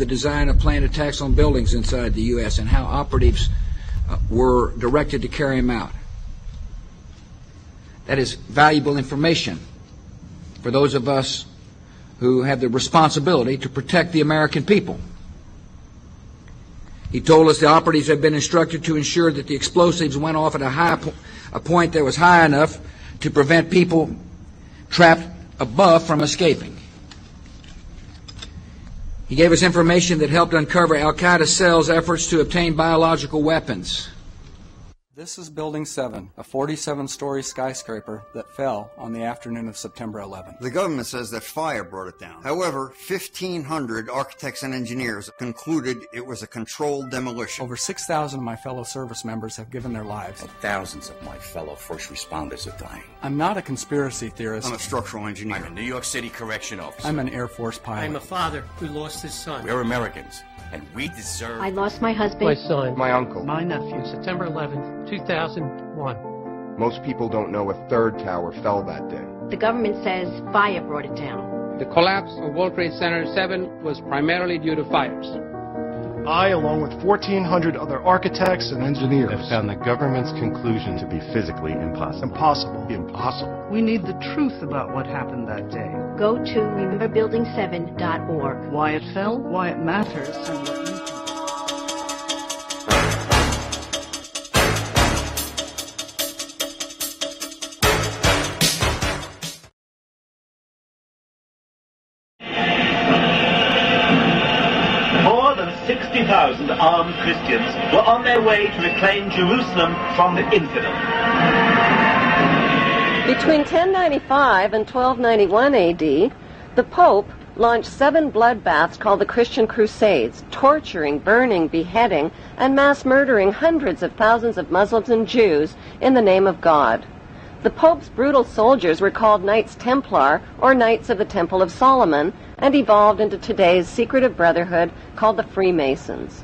the design of planned attacks on buildings inside the U.S. and how operatives were directed to carry them out. That is valuable information for those of us who have the responsibility to protect the American people. He told us the operatives had been instructed to ensure that the explosives went off at a point that was high enough to prevent people trapped above from escaping. He gave us information that helped uncover Al-Qaeda cells' efforts to obtain biological weapons. This is Building 7, a 47-story skyscraper that fell on the afternoon of September 11th. The government says that fire brought it down. However, 1,500 architects and engineers concluded it was a controlled demolition. Over 6,000 of my fellow service members have given their lives. And thousands of my fellow first responders are dying. I'm not a conspiracy theorist. I'm a structural engineer. I'm a New York City correction officer. I'm an Air Force pilot. I'm a father who lost his son. We're Americans, and we deserve... I lost my husband. My son. My uncle. My nephew. September 11th, 2001. Most people don't know a third tower fell that day. The government says fire brought it down. The collapse of World Trade Center 7 was primarily due to fires. I, along with 1,400 other architects and engineers, have found the government's conclusion to be physically impossible. Impossible. We need the truth about what happened that day. Go to rememberbuilding7.org. Why it fell, why it matters, and what you can do. More than 60,000 armed Christians were on their way to reclaim Jerusalem from the infidel. Between 1095 and 1291 AD, the Pope launched 7 bloodbaths called the Christian Crusades, torturing, burning, beheading, and mass murdering hundreds of thousands of Muslims and Jews in the name of God. The Pope's brutal soldiers were called Knights Templar, or Knights of the Temple of Solomon, and evolved into today's secretive brotherhood called the Freemasons.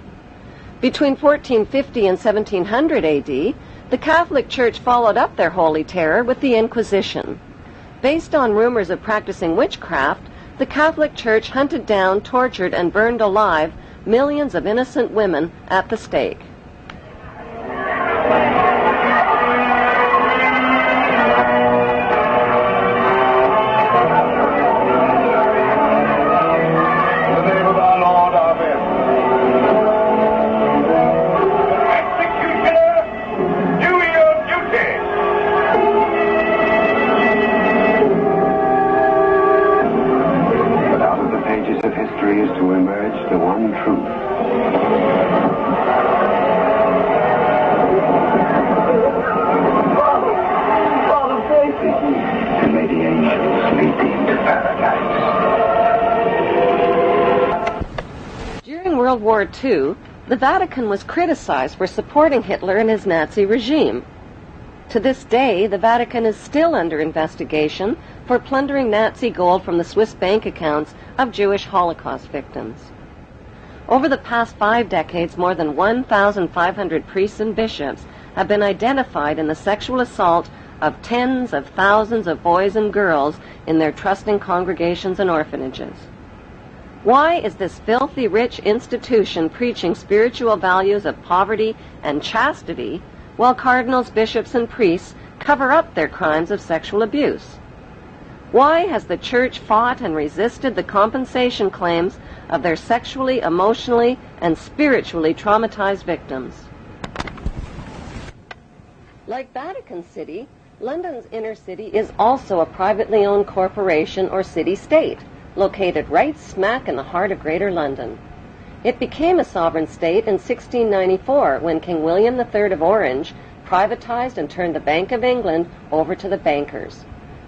Between 1450 and 1700 AD, the Catholic Church followed up their holy terror with the Inquisition. Based on rumors of practicing witchcraft, the Catholic Church hunted down, tortured, and burned alive millions of innocent women at the stake. Is to emerge the one truth. Father, pray for me. And may the angels lead thee into paradise. During World War II, the Vatican was criticized for supporting Hitler and his Nazi regime. To this day, the Vatican is still under investigation for plundering Nazi gold from the Swiss bank accounts of Jewish Holocaust victims. Over the past 5 decades, more than 1,500 priests and bishops have been identified in the sexual assault of tens of thousands of boys and girls in their trusting congregations and orphanages. Why is this filthy rich institution preaching spiritual values of poverty and chastity while cardinals, bishops, and priests cover up their crimes of sexual abuse? Why has the Church fought and resisted the compensation claims of their sexually, emotionally, and spiritually traumatized victims? Like Vatican City, London's inner city is also a privately owned corporation or city-state, located right smack in the heart of Greater London. It became a sovereign state in 1694 when King William III of Orange privatized and turned the Bank of England over to the bankers.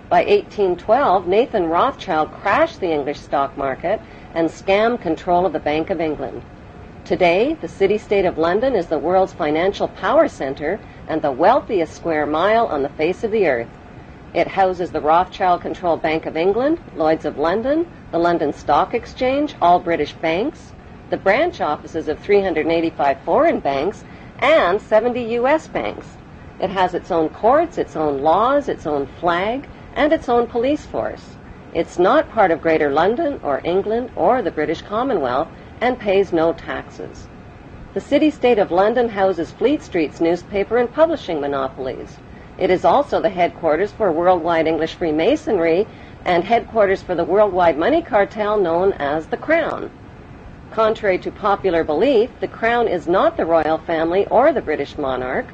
By 1812, Nathan Rothschild crashed the English stock market and scammed control of the Bank of England. Today, the city-state of London is the world's financial power center and the wealthiest square mile on the face of the earth. It houses the Rothschild-controlled Bank of England, Lloyd's of London, the London Stock Exchange, all British banks, the branch offices of 385 foreign banks, and 70 U.S. banks. It has its own courts, its own laws, its own flag, and its own police force. It's not part of Greater London or England or the British Commonwealth, and pays no taxes. The city-state of London houses Fleet Street's newspaper and publishing monopolies. It is also the headquarters for worldwide English Freemasonry and headquarters for the worldwide money cartel known as the Crown. Contrary to popular belief, the Crown is not the royal family or the British monarch.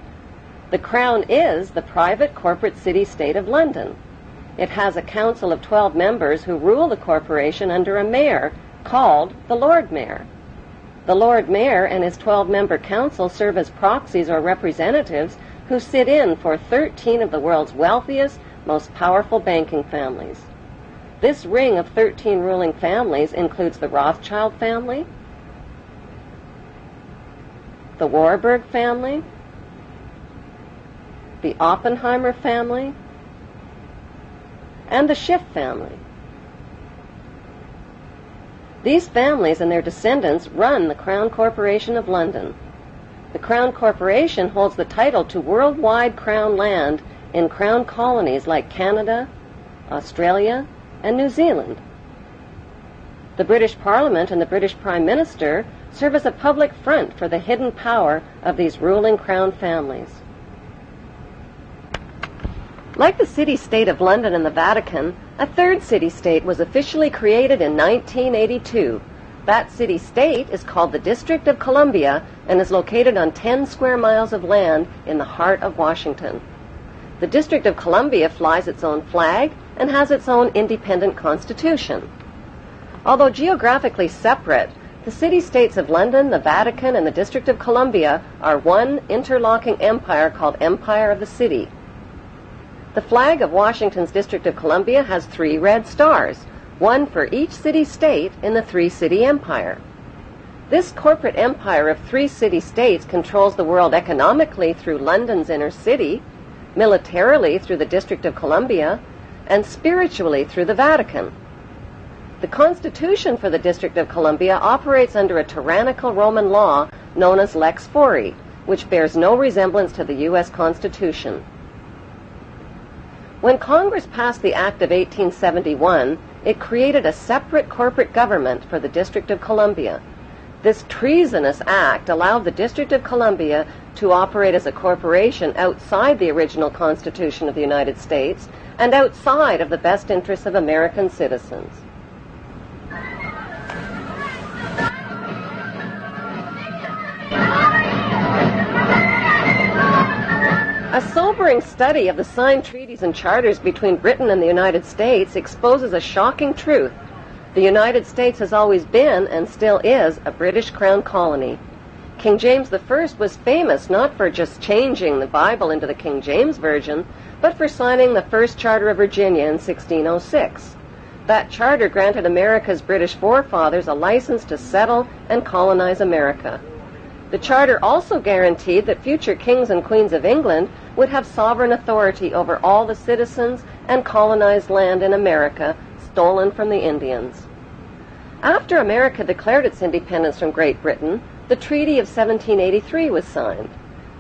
The Crown is the private corporate city-state of London. It has a council of 12 members who rule the corporation under a mayor called the Lord Mayor. The Lord Mayor and his 12-member council serve as proxies or representatives who sit in for 13 of the world's wealthiest, most powerful banking families. This ring of 13 ruling families includes the Rothschild family, the Warburg family, the Oppenheimer family, and the Schiff family. These families and their descendants run the Crown Corporation of London. The Crown Corporation holds the title to worldwide Crown land in Crown colonies like Canada, Australia, and New Zealand. The British Parliament and the British Prime Minister serve as a public front for the hidden power of these ruling Crown families. Like the city-state of London and the Vatican, a third city-state was officially created in 1982. That city-state is called the District of Columbia and is located on 10 square miles of land in the heart of Washington. The District of Columbia flies its own flag and has its own independent constitution. Although geographically separate, the city-states of London, the Vatican, and the District of Columbia are one interlocking empire called Empire of the City. The flag of Washington's District of Columbia has 3 red stars, one for each city-state in the 3-city empire. This corporate empire of 3 city-states controls the world economically through London's inner city, militarily through the District of Columbia, and spiritually through the Vatican. The Constitution for the District of Columbia operates under a tyrannical Roman law known as Lex Fori, which bears no resemblance to the U.S. Constitution. When Congress passed the Act of 1871, it created a separate corporate government for the District of Columbia. This treasonous act allowed the District of Columbia to operate as a corporation outside the original Constitution of the United States and outside of the best interests of American citizens. A sobering study of the signed treaties and charters between Britain and the United States exposes a shocking truth. The United States has always been, and still is, a British Crown colony. King James I was famous not for just changing the Bible into the King James Version, but for signing the First Charter of Virginia in 1606. That charter granted America's British forefathers a license to settle and colonize America. The charter also guaranteed that future kings and queens of England would have sovereign authority over all the citizens and colonized land in America stolen from the Indians. After America declared its independence from Great Britain, the Treaty of 1783 was signed.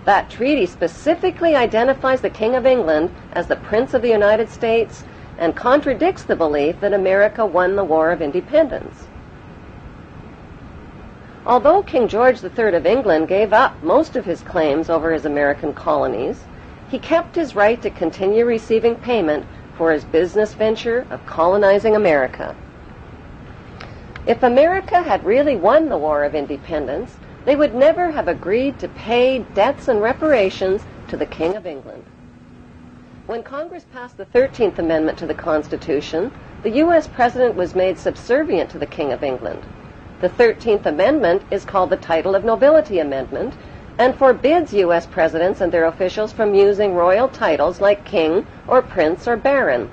That treaty specifically identifies the King of England as the Prince of the United States and contradicts the belief that America won the War of Independence. Although King George III of England gave up most of his claims over his American colonies, he kept his right to continue receiving payment for his business venture of colonizing America. If America had really won the War of Independence, they would never have agreed to pay debts and reparations to the King of England. When Congress passed the 13th Amendment to the Constitution, the U.S. President was made subservient to the King of England. The 13th Amendment is called the Title of Nobility Amendment and forbids U.S. presidents and their officials from using royal titles like king or prince or baron.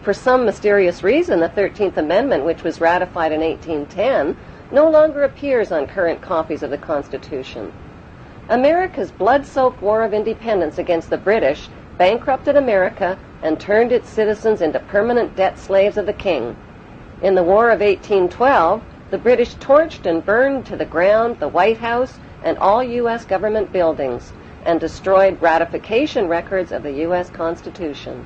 For some mysterious reason, the 13th Amendment, which was ratified in 1810, no longer appears on current copies of the Constitution. America's blood-soaked War of Independence against the British bankrupted America and turned its citizens into permanent debt slaves of the king. In the War of 1812, the British torched and burned to the ground the White House and all U.S. government buildings and destroyed ratification records of the U.S. Constitution.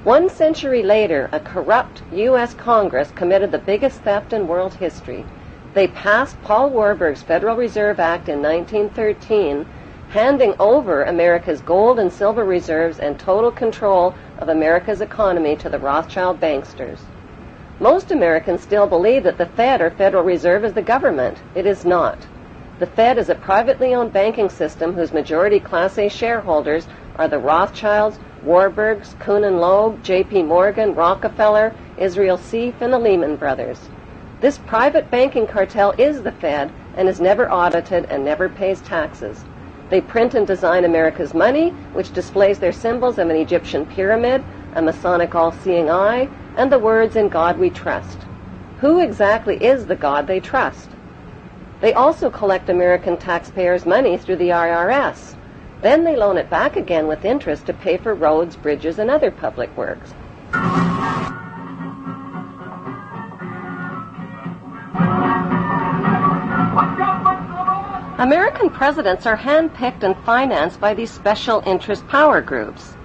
1 century later, a corrupt U.S. Congress committed the biggest theft in world history. They passed Paul Warburg's Federal Reserve Act in 1913, handing over America's gold and silver reserves and total control of America's economy to the Rothschild banksters. Most Americans still believe that the Fed, or Federal Reserve, is the government. It is not. The Fed is a privately owned banking system whose majority Class A shareholders are the Rothschilds, Warburgs, Kuhn and Loeb, J.P. Morgan, Rockefeller, Israel Seif, and the Lehman Brothers. This private banking cartel is the Fed and is never audited and never pays taxes. They print and design America's money, which displays their symbols of an Egyptian pyramid, a Masonic all-seeing eye, and the words, "In God we trust." Who exactly is the God they trust? They also collect American taxpayers' money through the IRS. Then they loan it back again with interest to pay for roads, bridges, and other public works. American presidents are handpicked and financed by these special interest power groups.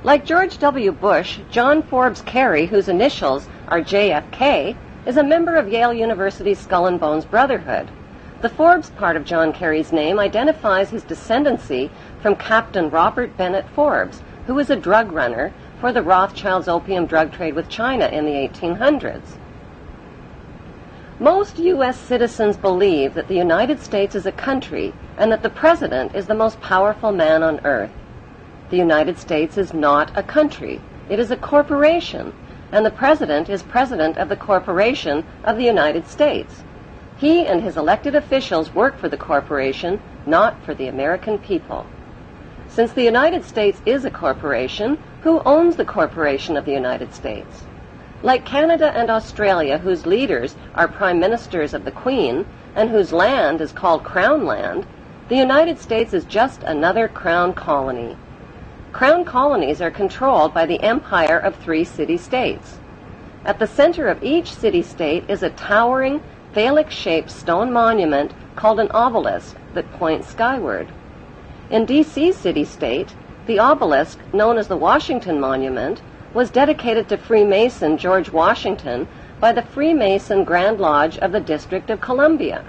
Like George W. Bush, John Forbes Kerry, whose initials are JFK, is a member of Yale University's Skull and Bones Brotherhood. The Forbes part of John Kerry's name identifies his descendancy from Captain Robert Bennett Forbes, who was a drug runner for the Rothschilds' opium drug trade with China in the 1800s. Most U.S. citizens believe that the United States is a country and that the President is the most powerful man on earth. The United States is not a country. It is a corporation, and the President is President of the Corporation of the United States. He and his elected officials work for the corporation, not for the American people. Since the United States is a corporation, who owns the corporation of the United States? Like Canada and Australia, whose leaders are prime ministers of the Queen and whose land is called Crown Land, the United States is just another crown colony. Crown colonies are controlled by the empire of 3 city-states. At the center of each city-state is a towering, phallic-shaped stone monument called an obelisk that points skyward. In D.C. city-state, the obelisk, known as the Washington Monument, was dedicated to Freemason George Washington by the Freemason Grand Lodge of the District of Columbia.